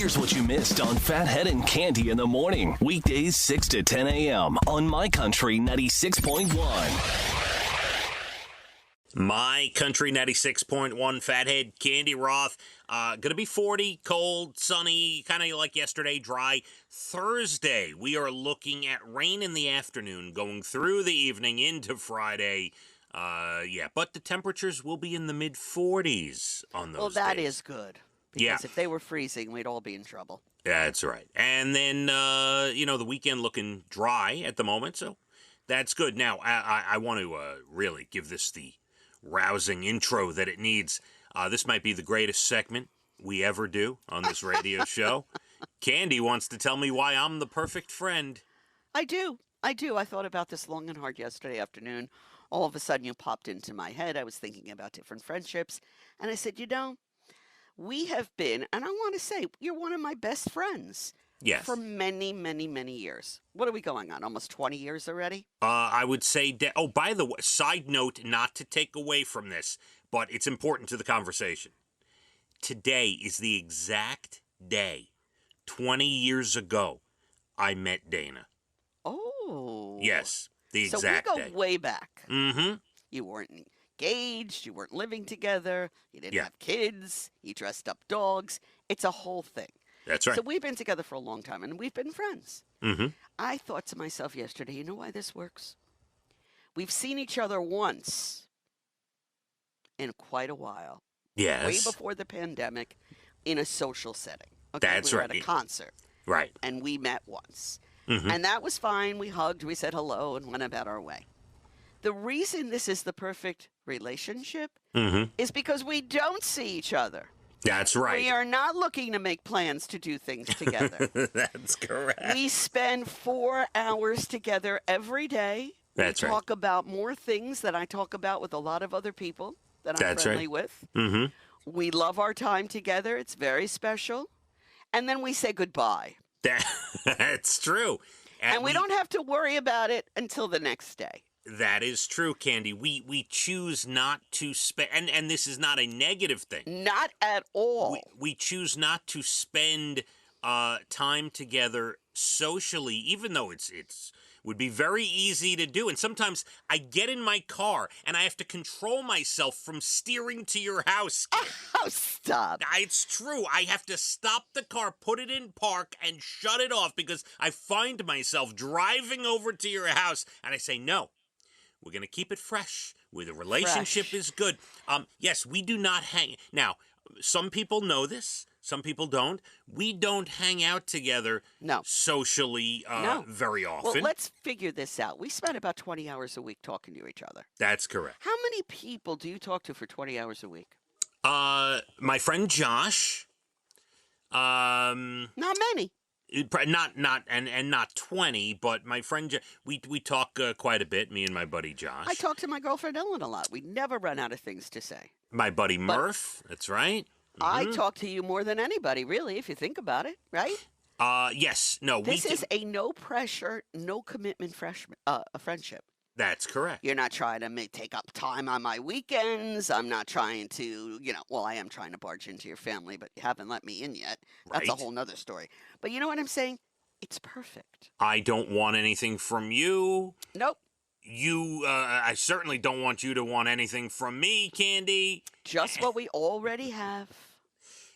Here's what you missed on Phathead and Cande in the morning. Weekdays 6 to 10 a.m. on My Country 96.1. My Country 96.1, Phathead, Cande Roth. Gonna be 40, cold, sunny, kind of like yesterday, dry. Thursday, we are looking at rain in the afternoon, going through the evening into Friday. But the temperatures will be in the mid-40s on those Well, that days. is good. Because if they were freezing, we'd all be in trouble. That's right. And then, the weekend looking dry at the moment, so that's good. Now, I want to really give this the rousing intro that it needs. This might be the greatest segment we ever do on this radio show. Cande wants to tell me why I'm the perfect friend. I do. I thought about this long and hard yesterday afternoon. All of a sudden, you popped into my head. I was thinking about different friendships. And I said, we have been, and I want to say, you're one of my best friends. Yes. For many, many, many years. What are we going on? Almost 20 years already? I would say, by the way, side note, not to take away from this, but it's important to the conversation. Today is the exact day, 20 years ago, I met Dana. Oh. Yes, the exact day. So we go way back. Mm-hmm. You weren't engaged, you weren't living together, you didn't have kids, you dressed up dogs. It's a whole thing. That's right. So we've been together for a long time, and we've been friends. Mm-hmm. I thought to myself yesterday, you know why this works? We've seen each other once in quite a while. Yes. Way before the pandemic, in a social setting. Okay, That's we were right. at a concert. Right. And we met once. Mm-hmm. And that was fine. We hugged, we said hello, and went about our way. The reason this is the perfect relationship is because we don't see each other. That's right. We are not looking to make plans to do things together. That's correct. We spend 4 hours together every day. That's we right. talk about more things than I talk about with a lot of other people that I'm That's friendly right. with. Mm-hmm. We love our time together. It's very special. And then we say goodbye. That's true. And we don't have to worry about it until the next day. That is true, Cande. We choose not to spend, and this is not a negative thing. Not at all. We choose not to spend time together socially, even though it's would be very easy to do. And sometimes I get in my car and I have to control myself from steering to your house. Oh, stop. It's true. I have to stop the car, put it in park, and shut it off because I find myself driving over to your house and I say, no, we're going to keep it fresh where the relationship is good. Yes, we do not hang. Now, some people know this. Some people don't. We don't hang out together socially very often. Well, let's figure this out. We spend about 20 hours a week talking to each other. That's correct. How many people do you talk to for 20 hours a week? My friend Josh. Not many. Not 20, but my friend, we talk quite a bit, me and my buddy Josh. I talk to my girlfriend Ellen a lot. We never run out of things to say. My buddy Murph, that's right. I talk to you more than anybody, really, if you think about it, right? Yes. No, this is a no pressure, no commitment friendship. That's correct. You're not trying to take up time on my weekends. I'm not trying to, I am trying to barge into your family, but you haven't let me in yet. That's a whole nother story. But you know what I'm saying? It's perfect. I don't want anything from you. Nope. I certainly don't want you to want anything from me, Cande. Just what we already have.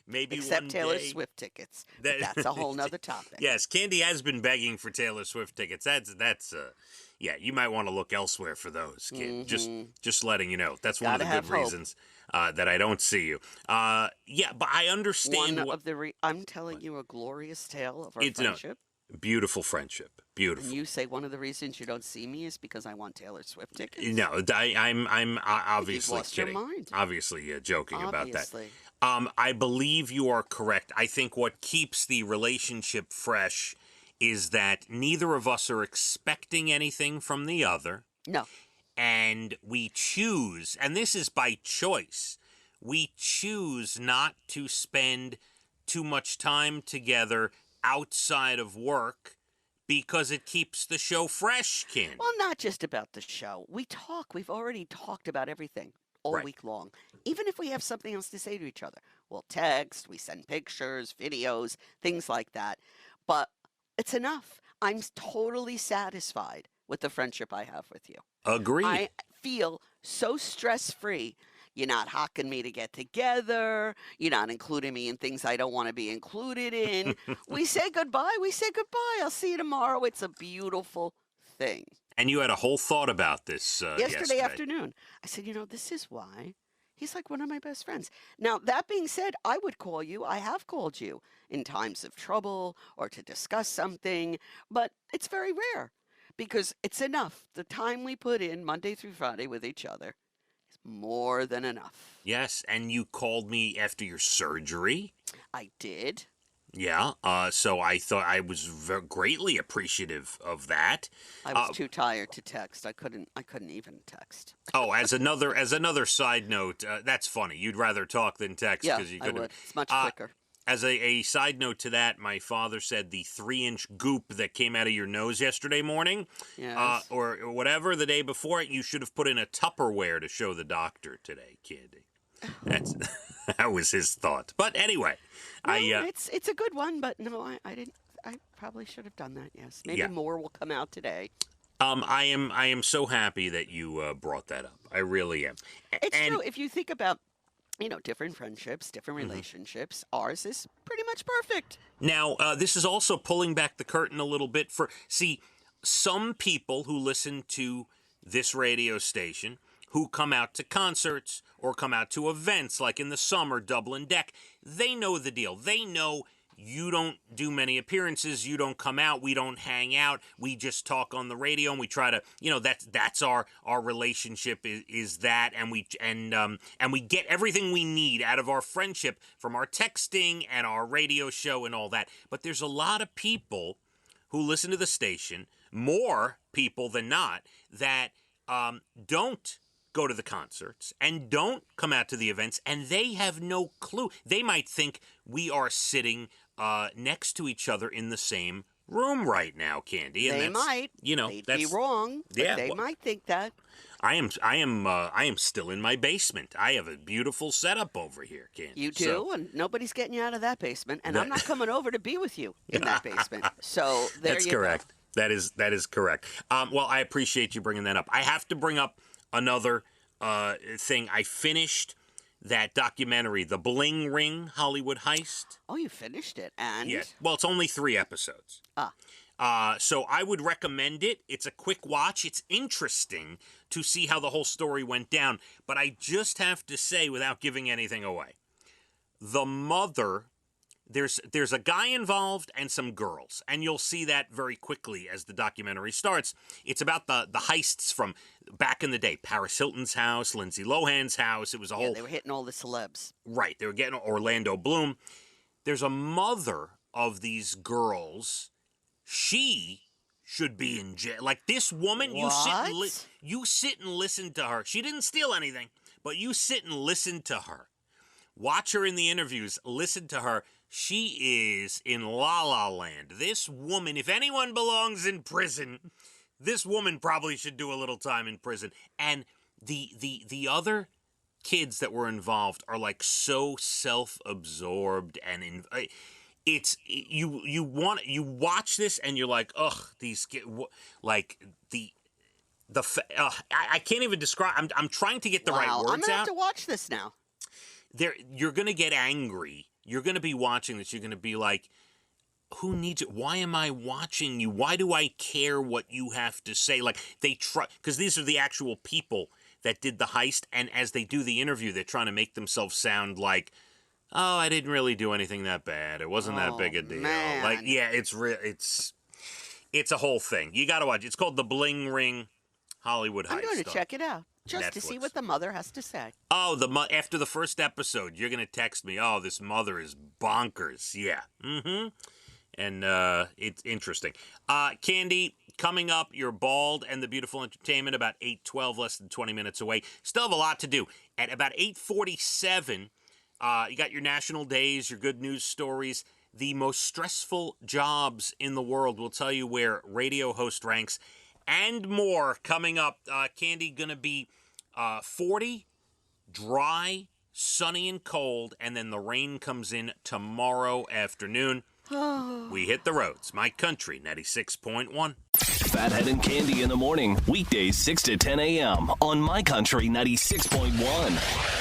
Maybe except one Taylor day. Swift tickets. That's a whole nother topic. Yes, Cande has been begging for Taylor Swift tickets. That's you might want to look elsewhere for those, kid. Just letting you know. That's one of the good reasons that I don't see you. But I understand. I'm telling you a glorious tale of our friendship. Beautiful friendship. Beautiful. And you say one of the reasons you don't see me is because I want Taylor Swift tickets? No, I'm obviously You've lost kidding. Your mind. Obviously joking about that. Obviously. I believe you are correct. I think what keeps the relationship fresh is that neither of us are expecting anything from the other. No. And we choose, and this is by choice, we choose not to spend too much time together outside of work because it keeps the show fresh, Ken. Well, not just about the show. We've already talked about everything all week long. Even if we have something else to say to each other, We'll text, we send pictures, videos, things like that. But it's enough. I'm totally satisfied with the friendship I have with you. Agreed. I feel so stress free. You're not hocking me to get together. You're not including me in things I don't want to be included in. We say goodbye. We say goodbye. I'll see you tomorrow. It's a beautiful thing. And you had a whole thought about this Yesterday yesterday. afternoon, I said, this is why he's like one of my best friends. Now, that being said, I would call you. I have called you in times of trouble or to discuss something, but it's very rare because it's enough. The time we put in Monday through Friday with each other is more than enough. Yes, and you called me after your surgery. I did. Yeah, so I thought I was greatly appreciative of that. I was too tired to text. I couldn't even text. Oh, as another side note, that's funny. You'd rather talk than text Yeah, because you I couldn't. would. It's much quicker. As a side note to that, my father said the 3-inch goop that came out of your nose yesterday morning, Yes. or whatever the day before, you should have put in a Tupperware to show the doctor today, Candy. That's that was his thought. But anyway, Well, it's a good one, but no, I didn't. I probably should have done that. Yes, maybe Yeah. more will come out today. I am so happy that you brought that up. I really am. It's And true. If you think about, different friendships, different relationships, ours is pretty much perfect. now, this is also pulling back the curtain a little bit for, see, some people who listen to this radio station who come out to concerts or come out to events like in the summer, Dublin Deck, they know the deal. They know you don't do many appearances, you don't come out, we don't hang out, we just talk on the radio and we try to, that's our relationship is that, and we get everything we need out of our friendship from our texting and our radio show and all that. But there's a lot of people who listen to the station, more people than not, that don't go to the concerts and don't come out to the events, and they have no clue. They might think we are sitting next to each other in the same room right now, Candy. And They might. They'd be wrong. But yeah, they might think that. I am still in my basement. I have a beautiful setup over here, Candy. You do, So, and nobody's getting you out of that basement, and I'm not coming over to be with you in that basement. So there that's you correct. go. That is correct. Well, I appreciate you bringing that up. I have to bring up another thing. I finished that documentary, The Bling Ring Hollywood Heist. Oh, you finished it, and Yeah. Well, it's only 3 episodes. So I would recommend it. It's a quick watch. It's interesting to see how the whole story went down. But I just have to say, without giving anything away, the mother, there's a guy involved and some girls. And you'll see that very quickly as the documentary starts. It's about the heists from back in the day. Paris Hilton's house, Lindsay Lohan's house. It was a yeah, whole... they were hitting all the celebs. Right. They were getting Orlando Bloom. There's a mother of these girls. She should be in jail. Like this woman, you sit and listen to her. She didn't steal anything, but you sit and listen to her. Watch her in the interviews. Listen to her. She is in La La Land. This woman, if anyone belongs in prison, this woman probably should do a little time in prison. And the other kids that were involved are like so self-absorbed and you watch this and you're like, ugh, these kids, like I can't even describe. I'm trying to get the right words I'm gonna out. have to watch this now. You're gonna get angry. You're gonna be watching this. You're gonna be like, who needs it? Why am I watching you? Why do I care what you have to say? Like they try, because these are the actual people that did the heist, and as they do the interview, they're trying to make themselves sound like, oh, I didn't really do anything that bad. It wasn't that big a deal. Man. Like, yeah, it's a whole thing. You got to watch. It's called The Bling Ring Hollywood Heist. I'm going to check it out just to see Netflix. what the mother has to say. Oh, after the first episode, you're going to text me, oh, this mother is bonkers. Yeah. Mm-hmm. And it's interesting. Candy, coming up, you're Bald and the Beautiful Entertainment, about 8:12, less than 20 minutes away. Still have a lot to do. At about 8:47, you got your national days, your good news stories, the most stressful jobs in the world. We'll tell you where radio host ranks, and more coming up. Candy, going to be 40, dry, sunny and cold, and then the rain comes in tomorrow afternoon. We hit the roads. My Country 96.1. Phathead and Cande in the morning, weekdays 6 to 10 a.m. on My Country 96.1.